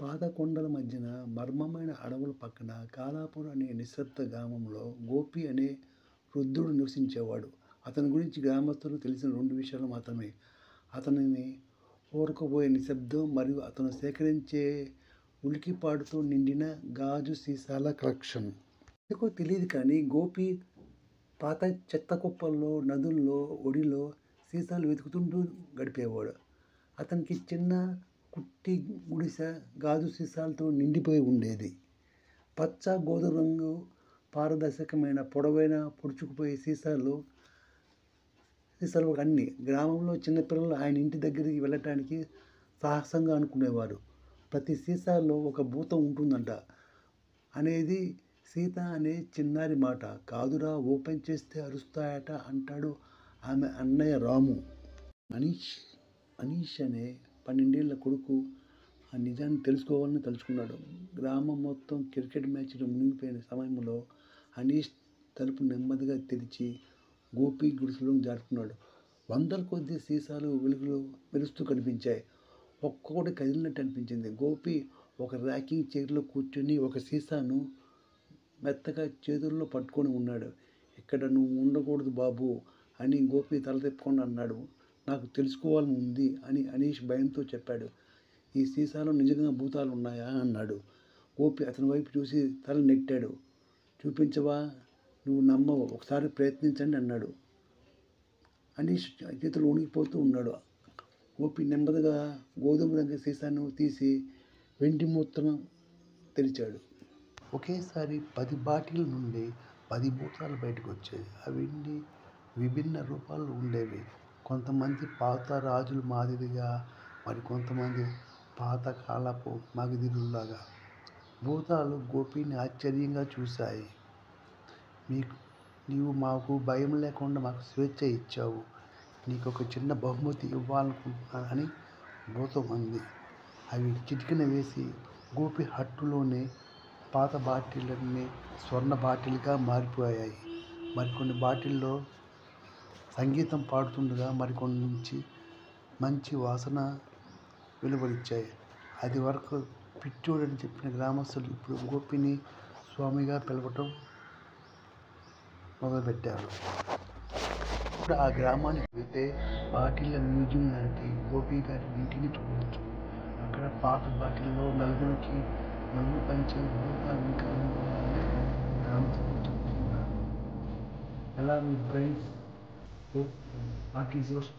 పాత కొండల మధ్యన మర్మమైన అడవుల పక్కన కాలాపూర్ అనే నిశ్శబ్ద గ్రామంలో గోపి అనే వృద్ధుడు నివసించేవాడు. అతని గురించి గ్రామస్తులకు తెలిసిన 2 విషయాలు మాత్రమే. అతనిని ఊరకపోయే నిశ్శబ్దం మరియు అతను సేకరించే ఉలికిపాటుతో నిండిన గాజు సీసాల కలెక్షన్. ఎందుకో తెలియదు కానీ గోపి పాత చెత్త కుప్పల్లో, నదుల్లో, ఒడిలో సీసాలు వెతుకుతుంటూ గడిపేవాడు. అతనికి చిన్న కుట్టి గుడిసె గాజు సీసాలతో నిండిపోయి ఉండేది. పచ్చ, గోధుమ రంగు పారదర్శకమైన పొడవైన పొడుచుకుపోయే సీసాలు అన్నీ. గ్రామంలో చిన్నపిల్లలు ఆయన ఇంటి దగ్గరికి వెళ్ళటానికి సాహసంగా అనుకునేవారు. ప్రతి సీసాలో ఒక భూతం ఉంటుందంట అనేది సీత అనే చిన్నారి మాట. కాదురా, ఓపెన్ చేస్తే అరుస్తాయట అంటాడు ఆమె అన్నయ్య రాము. అనీష్ అనే 12 ఏళ్ల కొడుకు ఆ నిజాన్ని తెలుసుకోవాలని తలుచుకున్నాడు. గ్రామం మొత్తం క్రికెట్ మ్యాచ్లో మునిగిపోయిన సమయంలో అనీష్ తలుపు నెమ్మదిగా తెరిచి గోపి గుడిసెలోకి జారుకున్నాడు. వందల కొద్దీ సీసాలు వెలుగులో మెరుస్తూ కనిపించాయి. ఒక్కొక్కటి కదిలినట్టు అనిపించింది. గోపి ఒక ర్యాకింగ్ చైర్లో కూర్చొని ఒక సీసాను మెత్తగా చేతుల్లో పట్టుకొని ఉన్నాడు. ఇక్కడ నువ్వు ఉండకూడదు బాబూ అని గోపి తల తిప్పకుండా అన్నాడు. నాకు తెలుసుకోవాలని ఉంది అని అనీష్ భయంతో చెప్పాడు. ఈ సీసాలో నిజంగా భూతాలు ఉన్నాయా అన్నాడు. గోపి అతని వైపు చూసి తల నెట్టాడు. చూపించవా, నువ్వు నమ్మవు, ఒకసారి ప్రయత్నించండి అన్నాడు. అనీష్ చేతులు వణికిపోతూ ఉన్నాడు. గోపి నెమ్మదిగా గోధుమ రంగు సీసాను తీసి వెండి మూతను తెరిచాడు. ఒకేసారి 10 బాటిల్ నుండి 10 భూతాలు బయటకు వచ్చాయి. అవన్నీ విభిన్న రూపాల్లో ఉండేవి. కొంతమంది పాత రాజుల మాదిరిగా, మరికొంతమంది పాత కాలపు మగధీరుల్లాగా. భూతాలు గోపిని ఆశ్చర్యంగా చూశాయి. నీవు మాకు భయం లేకుండా మాకు స్వేచ్ఛ ఇచ్చావు. నీకొక చిన్న బహుమతి ఇవ్వాలనుకుంటున్నాను అని భూతం అంది. అవి చిటికెన వేసి గోపి హట్టులోనే పాత బాటిళ్ళన్నీ స్వర్ణ బాటిల్గా మారిపోయాయి. మరికొన్ని బాటిల్లో సంగీతం పాడుతుండగా మరికొన్ని నుంచి మంచి వాసన వెలువరించాయి. అది వరకు పిచ్చోడని చెప్పిన గ్రామస్తులు ఇప్పుడు గోపిని స్వామిగా పిలవటం మొదలుపెట్టారు. ఇప్పుడు ఆ గ్రామానికి వెళ్తే బాటిళ్ళ మ్యూజియం లాంటి గోపి గారి ఇంటిని చూడవచ్చు. అక్కడ పాత బాటిల్లో నలుగురికి నవ్వు పంచే భూతాలు ఇంకా గ్రామస్తులు చెప్తున్నారు. ఎలా మీ బ్రెయిన్స్ వాట్ ఈస్ యువర్